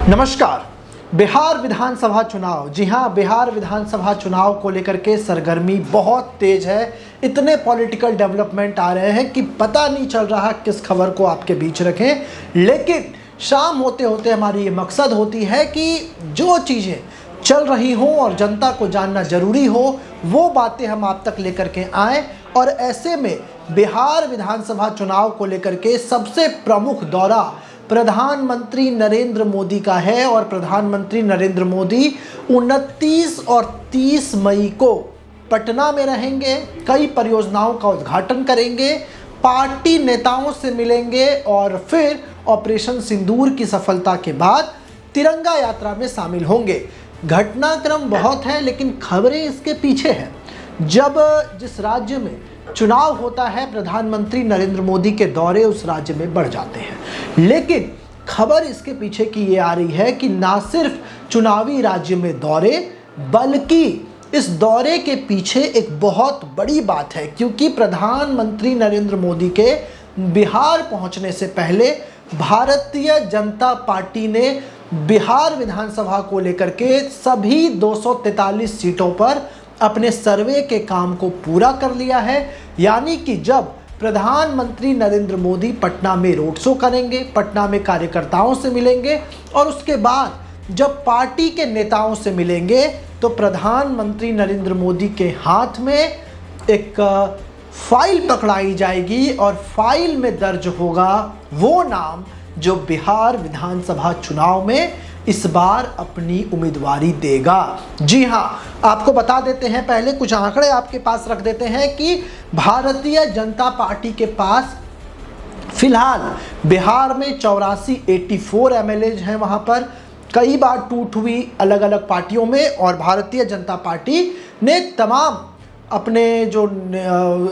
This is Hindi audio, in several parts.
नमस्कार। बिहार विधानसभा चुनाव, जी हाँ, बिहार विधानसभा चुनाव को लेकर के सरगर्मी बहुत तेज है। इतने पॉलिटिकल डेवलपमेंट आ रहे हैं कि पता नहीं चल रहा किस खबर को आपके बीच रखें। लेकिन शाम होते होते हमारी ये मकसद होती है कि जो चीज़ें चल रही हों और जनता को जानना ज़रूरी हो, वो बातें हम आप तक लेकर के आएँ। और ऐसे में बिहार विधानसभा चुनाव को लेकर के सबसे प्रमुख दौरा प्रधानमंत्री नरेंद्र मोदी का है। और प्रधानमंत्री नरेंद्र मोदी 29 और 30 मई को पटना में रहेंगे, कई परियोजनाओं का उद्घाटन करेंगे, पार्टी नेताओं से मिलेंगे और फिर ऑपरेशन सिंदूर की सफलता के बाद तिरंगा यात्रा में शामिल होंगे। घटनाक्रम बहुत है, लेकिन खबरें इसके पीछे हैं। जब जिस राज्य में चुनाव होता है, प्रधानमंत्री नरेंद्र मोदी के दौरे उस राज्य में बढ़ जाते हैं। लेकिन खबर इसके पीछे की ये आ रही है कि ना सिर्फ चुनावी राज्य में दौरे, बल्कि इस दौरे के पीछे एक बहुत बड़ी बात है। क्योंकि प्रधानमंत्री नरेंद्र मोदी के बिहार पहुंचने से पहले भारतीय जनता पार्टी ने बिहार विधानसभा को लेकर के सभी 243 सीटों पर अपने सर्वे के काम को पूरा कर लिया है। यानी कि जब प्रधानमंत्री नरेंद्र मोदी पटना में रोड शो करेंगे, पटना में कार्यकर्ताओं से मिलेंगे और उसके बाद जब पार्टी के नेताओं से मिलेंगे, तो प्रधानमंत्री नरेंद्र मोदी के हाथ में एक फाइल पकड़ाई जाएगी और फाइल में दर्ज होगा वो नाम जो बिहार विधानसभा चुनाव में इस बार अपनी उम्मीदवारी देगा। जी हाँ, आपको बता देते हैं, पहले कुछ आंकड़े आपके पास रख देते हैं कि भारतीय जनता पार्टी के पास फिलहाल बिहार में 84 एमएलए हैं। वहाँ पर कई बार टूट हुई अलग अलग पार्टियों में, और भारतीय जनता पार्टी ने तमाम अपने जो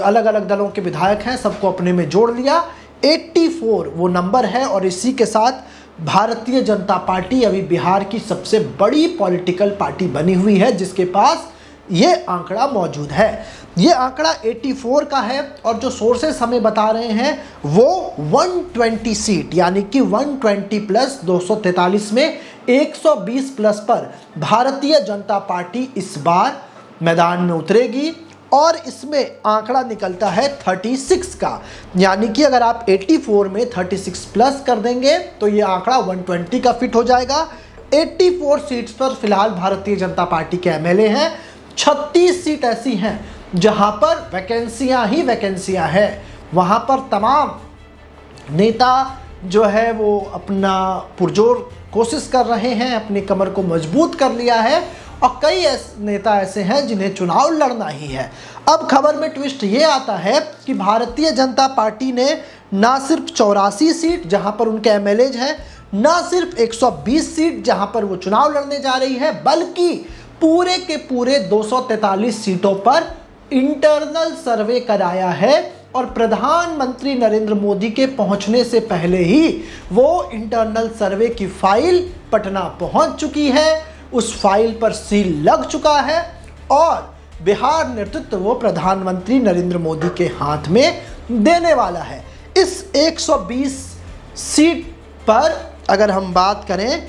अलग अलग दलों के विधायक हैं सबको अपने में जोड़ लिया। 84 वो नंबर है, और इसी के साथ भारतीय जनता पार्टी अभी बिहार की सबसे बड़ी पॉलिटिकल पार्टी बनी हुई है, जिसके पास ये आंकड़ा मौजूद है। ये आंकड़ा 84 का है, और जो सोर्सेस हमें बता रहे हैं वो 120 सीट, यानी कि 120 प्लस 243 में 120 प्लस पर भारतीय जनता पार्टी इस बार मैदान में उतरेगी। और इसमें आंकड़ा निकलता है 36 का, यानी कि अगर आप 84 में 36 प्लस कर देंगे तो ये आंकड़ा 120 का फिट हो जाएगा। 84 सीट्स पर फिलहाल भारतीय जनता पार्टी के एमएलए हैं। 36 सीट ऐसी हैं जहां पर वैकेंसियां ही वैकेंसियां हैं। वहां पर तमाम नेता जो है वो अपना पुरजोर कोशिश कर रहे हैं, अपनी कमर को मजबूत कर लिया है, और कई नेता ऐसे हैं जिन्हें चुनाव लड़ना ही है। अब खबर में ट्विस्ट ये आता है कि भारतीय जनता पार्टी ने ना सिर्फ 84 सीट जहां पर उनके एमएलए हैं, ना सिर्फ 120 सीट जहां पर वो चुनाव लड़ने जा रही है, बल्कि पूरे के पूरे 243 सीटों पर इंटरनल सर्वे कराया है। और प्रधानमंत्री नरेंद्र मोदी के पहुंचने से पहले ही वो इंटरनल सर्वे की फाइल पटना पहुंच चुकी है, उस फाइल पर सील लग चुका है, और बिहार नेतृत्व वो प्रधानमंत्री नरेंद्र मोदी के हाथ में देने वाला है। इस 120 सीट पर अगर हम बात करें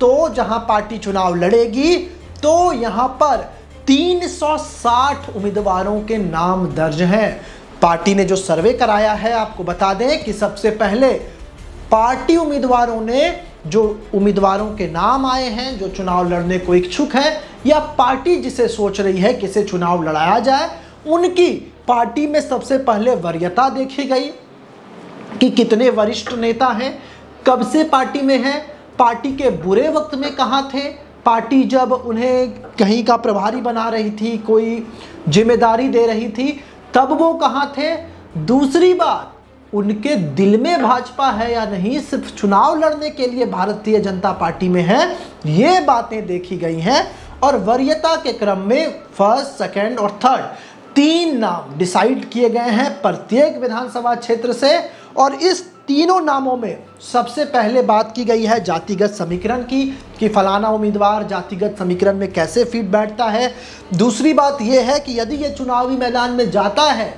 तो जहां पार्टी चुनाव लड़ेगी, तो यहां पर 360 उम्मीदवारों के नाम दर्ज हैं। पार्टी ने जो सर्वे कराया है, आपको बता दें कि सबसे पहले पार्टी उम्मीदवारों ने, जो उम्मीदवारों के नाम आए हैं जो चुनाव लड़ने को इच्छुक हैं, या पार्टी जिसे सोच रही है कि इसे चुनाव लड़ाया जाए, उनकी पार्टी में सबसे पहले वरीयता देखी गई कि कितने वरिष्ठ नेता हैं, कब से पार्टी में हैं, पार्टी के बुरे वक्त में कहाँ थे, पार्टी जब उन्हें कहीं का प्रभारी बना रही थी, कोई जिम्मेदारी दे रही थी, तब वो कहाँ थे। दूसरी बात, उनके दिल में भाजपा है या नहीं, सिर्फ चुनाव लड़ने के लिए भारतीय जनता पार्टी में है, ये बातें देखी गई हैं। और वरीयता के क्रम में फर्स्ट, सेकंड और थर्ड 3 नाम डिसाइड किए गए हैं प्रत्येक विधानसभा क्षेत्र से। और इस तीनों नामों में सबसे पहले बात की गई है जातिगत समीकरण की, कि फलाना उम्मीदवार जातिगत समीकरण में कैसे फिट बैठता है। दूसरी बात यह है कि यदि ये चुनावी मैदान में जाता है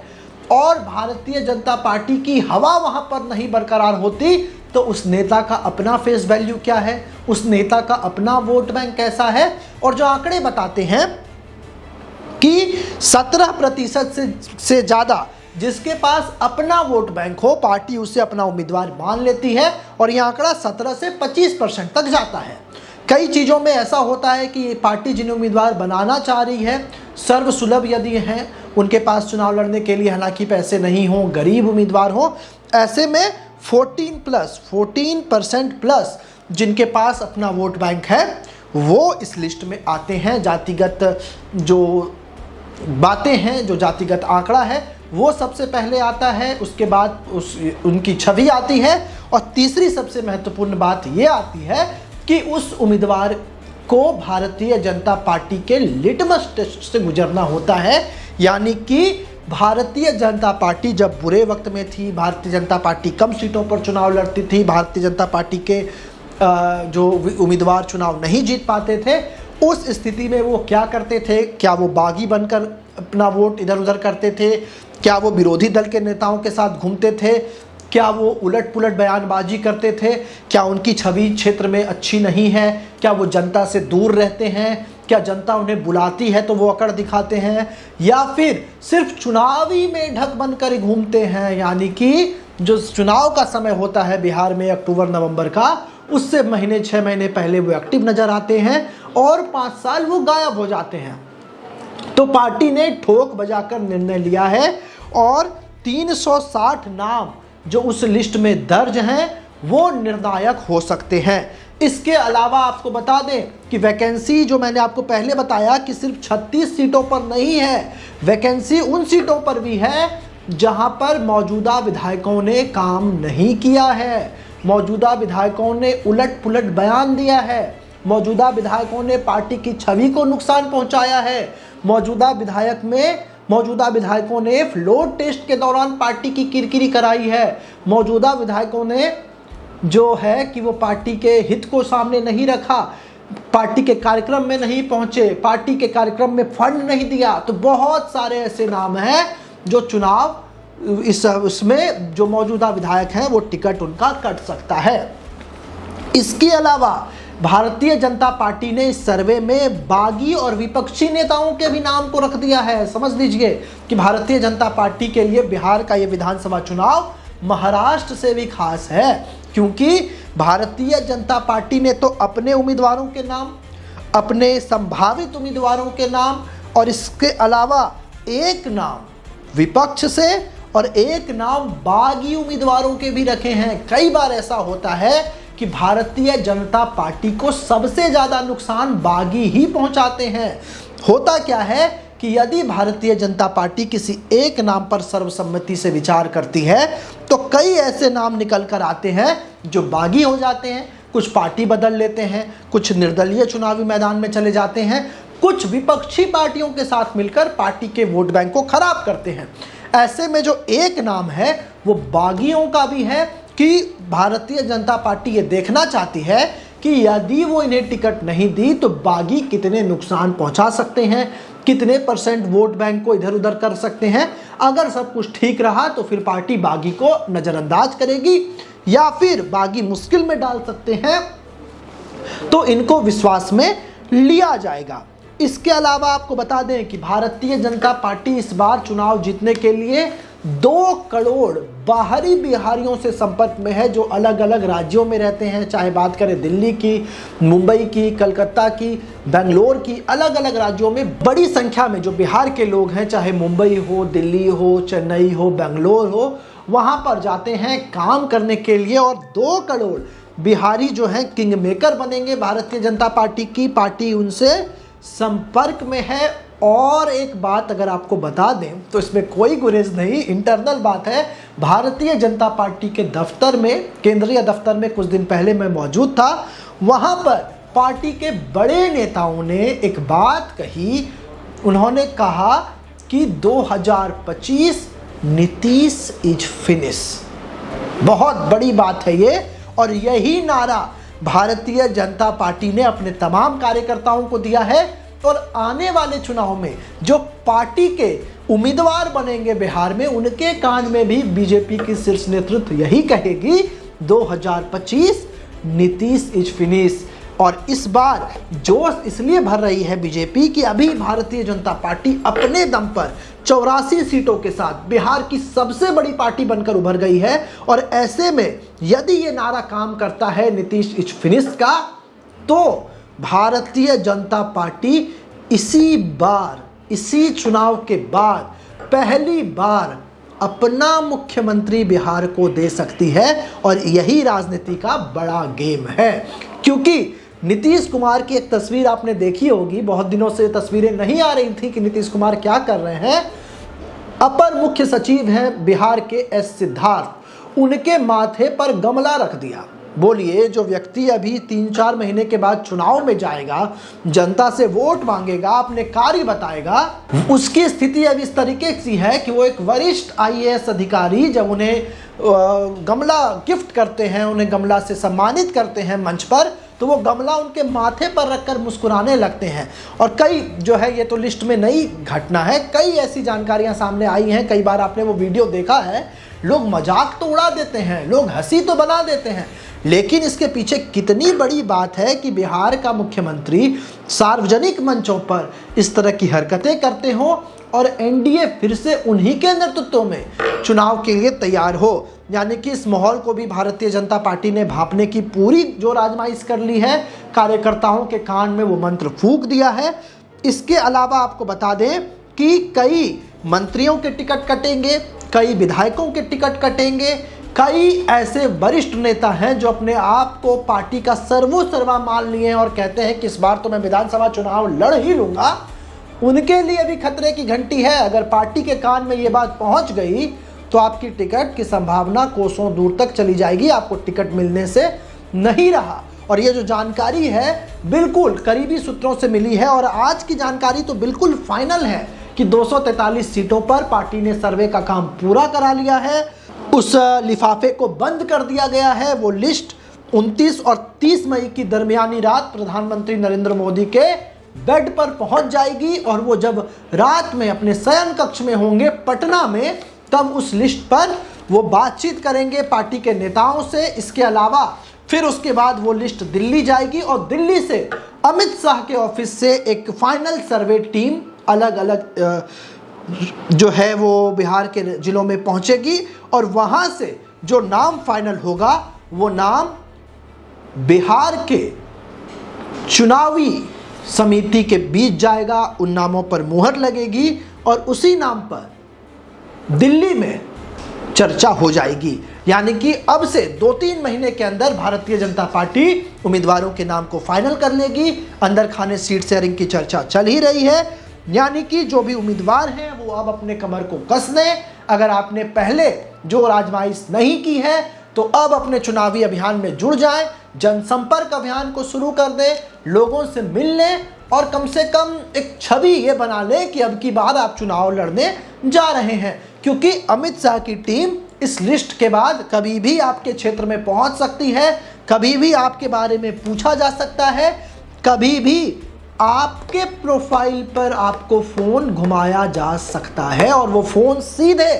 और भारतीय जनता पार्टी की हवा वहां पर नहीं बरकरार होती, तो उस नेता का अपना फेस वैल्यू क्या है, उस नेता का अपना वोट बैंक कैसा है। और जो आंकड़े बताते हैं कि 17% से ज़्यादा जिसके पास अपना वोट बैंक हो, पार्टी उसे अपना उम्मीदवार मान लेती है, और यह आंकड़ा 17 से 25% तक जाता है। कई चीज़ों में ऐसा होता है कि ये पार्टी जिन्हें उम्मीदवार बनाना चाह रही है, सर्वसुलभ यदि हैं, उनके पास चुनाव लड़ने के लिए हालांकि पैसे नहीं हों, गरीब उम्मीदवार हो, ऐसे में 14% प्लस जिनके पास अपना वोट बैंक है वो इस लिस्ट में आते हैं। जातिगत जो बातें हैं, जो जातिगत आंकड़ा है वो सबसे पहले आता है, उसके बाद उनकी छवि आती है, और तीसरी सबसे महत्वपूर्ण बात ये आती है कि उस उम्मीदवार को भारतीय जनता पार्टी के लिटमस टेस्ट से गुजरना होता है। यानी कि भारतीय जनता पार्टी जब बुरे वक्त में थी, भारतीय जनता पार्टी कम सीटों पर चुनाव लड़ती थी, भारतीय जनता पार्टी के जो उम्मीदवार चुनाव नहीं जीत पाते थे, उस स्थिति में वो क्या करते थे, क्या वो बागी बनकर अपना वोट इधर उधर करते थे, क्या वो विरोधी दल के नेताओं के साथ घूमते थे, क्या वो उलट पुलट बयानबाजी करते थे, क्या उनकी छवि क्षेत्र में अच्छी नहीं है, क्या वो जनता से दूर रहते हैं, क्या जनता उन्हें बुलाती है तो वो अकड़ दिखाते हैं, या फिर सिर्फ चुनावी में ढक बनकर घूमते हैं। यानी कि जो चुनाव का समय होता है बिहार में अक्टूबर नवंबर का, उससे 6 महीने पहले वो एक्टिव नज़र आते हैं और 5 साल वो गायब हो जाते हैं। तो पार्टी ने ठोक बजाकर निर्णय लिया है और 360 नाम जो उस लिस्ट में दर्ज हैं वो निर्णायक हो सकते हैं। इसके अलावा आपको बता दें कि वैकेंसी जो मैंने आपको पहले बताया कि सिर्फ 36 सीटों पर नहीं है, वैकेंसी उन सीटों पर भी है जहां पर मौजूदा विधायकों ने काम नहीं किया है, मौजूदा विधायकों ने उलट पुलट बयान दिया है, मौजूदा विधायकों ने पार्टी की छवि को नुकसान पहुंचाया है, मौजूदा विधायकों ने फ्लोर टेस्ट के दौरान पार्टी की किरकिरी कराई है, मौजूदा विधायकों ने जो है कि वो पार्टी के हित को सामने नहीं रखा, पार्टी के कार्यक्रम में नहीं पहुंचे, पार्टी के कार्यक्रम में फंड नहीं दिया। तो बहुत सारे ऐसे नाम हैं जो चुनाव उसमें जो मौजूदा विधायक हैं वो टिकट उनका कट सकता है। इसके अलावा भारतीय जनता पार्टी ने इस सर्वे में बागी और विपक्षी नेताओं के भी नाम को रख दिया है। समझ लीजिए कि भारतीय जनता पार्टी के लिए बिहार का ये विधानसभा चुनाव महाराष्ट्र से भी खास है, क्योंकि भारतीय जनता पार्टी ने तो अपने उम्मीदवारों के नाम, अपने संभावित उम्मीदवारों के नाम और इसके अलावा एक नाम विपक्ष से और एक नाम बागी उम्मीदवारों के भी रखे हैं। कई बार ऐसा होता है कि भारतीय जनता पार्टी को सबसे ज़्यादा नुकसान बागी ही पहुंचाते हैं। होता क्या है कि यदि भारतीय जनता पार्टी किसी एक नाम पर सर्वसम्मति से विचार करती है तो कई ऐसे नाम निकल कर आते हैं जो बागी हो जाते हैं, कुछ पार्टी बदल लेते हैं, कुछ निर्दलीय चुनावी मैदान में चले जाते हैं, कुछ विपक्षी पार्टियों के साथ मिलकर पार्टी के वोट बैंक को खराब करते हैं। ऐसे में जो एक नाम है वो बागियों का भी है कि भारतीय जनता पार्टी ये देखना चाहती है कि यदि वो इन्हें टिकट नहीं दी तो बागी कितने नुकसान पहुंचा सकते हैं, कितने % वोट बैंक को इधर उधर कर सकते हैं। अगर सब कुछ ठीक रहा तो फिर पार्टी बागी को नज़रअंदाज करेगी या फिर बागी मुश्किल में डाल सकते हैं, तो इनको विश्वास में लिया जाएगा। इसके अलावा आपको बता दें कि भारतीय जनता पार्टी इस बार चुनाव जीतने के लिए 2 करोड़ बाहरी बिहारियों से संपर्क में है जो अलग अलग राज्यों में रहते हैं, चाहे बात करें दिल्ली की, मुंबई की, कलकत्ता की, बेंगलोर की, अलग अलग राज्यों में बड़ी संख्या में जो बिहार के लोग हैं, चाहे मुंबई हो, दिल्ली हो, चेन्नई हो, बेंगलोर हो, वहाँ पर जाते हैं काम करने के लिए। और 2 करोड़ बिहारी जो हैं किंग मेकर बनेंगे भारतीय जनता पार्टी की, पार्टी उनसे संपर्क में है। और एक बात अगर आपको बता दें तो इसमें कोई गुरेज नहीं, इंटरनल बात है। भारतीय जनता पार्टी के दफ्तर में, केंद्रीय दफ्तर में कुछ दिन पहले मैं मौजूद था, वहां पर पार्टी के बड़े नेताओं ने एक बात कही। उन्होंने कहा कि 2025 नीतीश इज फिनिश। बहुत बड़ी बात है ये, और यही नारा भारतीय जनता पार्टी ने अपने तमाम कार्यकर्ताओं को दिया है। और आने वाले चुनाव में जो पार्टी के उम्मीदवार बनेंगे बिहार में, उनके कान में भी बीजेपी की शीर्ष नेतृत्व यही कहेगी 2025 नीतीश इज फिनिश। और इस बार जोश इसलिए भर रही है बीजेपी कि अभी भारतीय जनता पार्टी अपने दम पर 84 सीटों के साथ बिहार की सबसे बड़ी पार्टी बनकर उभर गई है। और ऐसे में यदि ये नारा काम करता है नीतीश इज फिनिश का, तो भारतीय जनता पार्टी इसी चुनाव के बाद पहली बार अपना मुख्यमंत्री बिहार को दे सकती है। और यही राजनीति का बड़ा गेम है, क्योंकि नीतीश कुमार की एक तस्वीर आपने देखी होगी, बहुत दिनों से तस्वीरें नहीं आ रही थी कि नीतीश कुमार क्या कर रहे हैं। अपर मुख्य सचिव हैं बिहार के एस सिद्धार्थ, उनके माथे पर गमला रख दिया। बोलिए, जो व्यक्ति अभी 3-4 महीने के बाद चुनाव में जाएगा, जनता से वोट मांगेगा, अपने कार्य बताएगा, उसकी स्थिति अब इस तरीके की है कि वो एक वरिष्ठ IAS अधिकारी जब उन्हें गमला गिफ्ट करते हैं, उन्हें गमला से सम्मानित करते हैं मंच पर, तो वो गमला उनके माथे पर रखकर मुस्कुराने लगते हैं। और कई जो है, ये तो लिस्ट में नई घटना है, कई ऐसी जानकारियां सामने आई हैं। कई बार आपने वो वीडियो देखा है, लोग मजाक तो उड़ा देते हैं, लोग हंसी तो बना देते हैं, लेकिन इसके पीछे कितनी बड़ी बात है कि बिहार का मुख्यमंत्री सार्वजनिक मंचों पर इस तरह की हरकतें करते हो और NDA फिर से उन्हीं के नेतृत्व में चुनाव के लिए तैयार हो। यानी कि इस माहौल को भी भारतीय जनता पार्टी ने भांपने की पूरी जो आजमाइश कर ली है। कार्यकर्ताओं के कान में वो मंत्र फूंक दिया है। इसके अलावा आपको बता दें कि कई मंत्रियों के टिकट कटेंगे, कई विधायकों के टिकट कटेंगे, कई ऐसे वरिष्ठ नेता हैं जो अपने आप को पार्टी का सर्वोसर्वा मान लिए हैं और कहते हैं कि इस बार तो मैं विधानसभा चुनाव लड़ ही लूंगा। उनके लिए भी खतरे की घंटी है। अगर पार्टी के कान में ये बात पहुंच गई तो आपकी टिकट की संभावना कोसों दूर तक चली जाएगी, आपको टिकट मिलने से नहीं रहा। और ये जो जानकारी है बिल्कुल करीबी सूत्रों से मिली है और आज की जानकारी तो बिल्कुल फाइनल है कि 243 सीटों पर पार्टी ने सर्वे का काम पूरा करा लिया है। उस लिफाफे को बंद कर दिया गया है। वो लिस्ट 29 और 30 मई की दरमियानी रात प्रधानमंत्री नरेंद्र मोदी के बेड पर पहुंच जाएगी और वो जब रात में अपने शयन कक्ष में होंगे पटना में, तब उस लिस्ट पर वो बातचीत करेंगे पार्टी के नेताओं से। इसके अलावा फिर उसके बाद वो लिस्ट दिल्ली जाएगी और दिल्ली से अमित शाह के ऑफिस से एक फाइनल सर्वे टीम अलग अलग जो है वो बिहार के जिलों में पहुंचेगी और वहां से जो नाम फाइनल होगा वो नाम बिहार के चुनावी समिति के बीच जाएगा। उन नामों पर मुहर लगेगी और उसी नाम पर दिल्ली में चर्चा हो जाएगी। यानी कि अब से 2-3 महीने के अंदर भारतीय जनता पार्टी उम्मीदवारों के नाम को फाइनल कर लेगी। अंदर खाने सीट शेयरिंग की चर्चा चल ही रही है। यानी कि जो भी उम्मीदवार हैं वो अब अपने कमर को कस लें। अगर आपने पहले जो आजमाइश नहीं की है तो अब अपने चुनावी अभियान में जुड़ जाएं, जनसंपर्क अभियान को शुरू कर दें, लोगों से मिल लें और कम से कम एक छवि ये बना लें कि अब की बार आप चुनाव लड़ने जा रहे हैं। क्योंकि अमित शाह की टीम इस लिस्ट के बाद कभी भी आपके क्षेत्र में पहुंच सकती है, कभी भी आपके बारे में पूछा जा सकता है, कभी भी आपके प्रोफाइल पर आपको फ़ोन घुमाया जा सकता है। और वो फ़ोन सीधे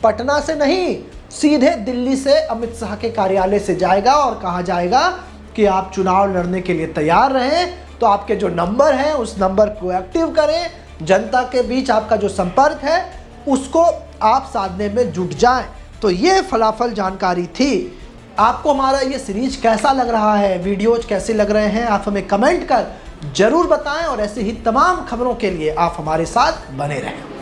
पटना से नहीं, सीधे दिल्ली से अमित शाह के कार्यालय से जाएगा और कहा जाएगा कि आप चुनाव लड़ने के लिए तैयार रहें। तो आपके जो नंबर हैं उस नंबर को एक्टिव करें, जनता के बीच आपका जो संपर्क है उसको आप साधने में जुट जाएं। तो ये फलाफल जानकारी थी। आपको हमारा ये सीरीज कैसा लग रहा है, वीडियोज कैसे लग रहे हैं, आप हमें कमेंट कर जरूर बताएं और ऐसे ही तमाम खबरों के लिए आप हमारे साथ बने रहें।